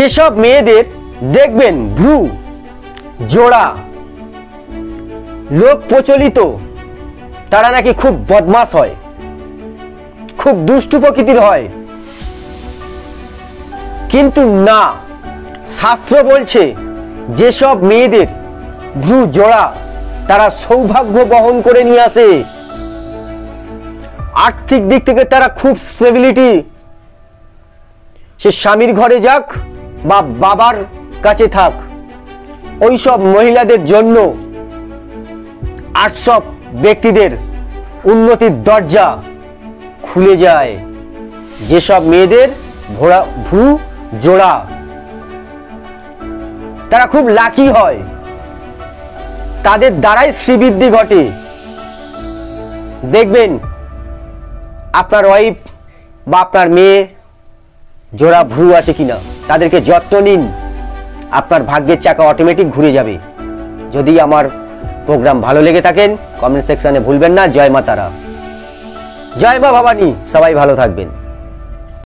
যেসব মেয়েদের দেখবেন ভ্রু জোড়া, লোক প্রচলিত তারা নাকি খুব বদমাশ হয়, খুব দুষ্টু প্রকৃতির হয়, কিন্তু না, শাস্ত্র বলছে যেসব মেয়েদের ভ্রু জোড়া তারা সৌভাগ্য বহন করে নিয়ে আসে। আর্থিক দিক থেকে তারা খুব স্টেবিলিটি, সে স্বামীর ঘরে যাক বা বাবার কাছে থাক, ওইসব মহিলাদের জন্য আর সব ব্যক্তিদের উন্নতির দরজা খুলে যায়। যেসব মেয়েদের ভ্রু জোড়া তারা খুব লাকি হয়, তাদের দ্বারাই শ্রীবৃদ্ধি ঘটে। দেখবেন আপনার ওয়াইফ বা আপনার মেয়ে জোড়া ভ্রু আছে কিনা, তাদেরকে যত্ন নিন, আপনার ভাগ্যের চাকা অটোমেটিক ঘুরে যাবে। যদি আমার প্রোগ্রাম ভালো লেগে থাকেন কমেন্ট সেকশনে ভুলবেন না। জয় মা তারা, জয় মা ভবানী, সবাই ভালো থাকবেন।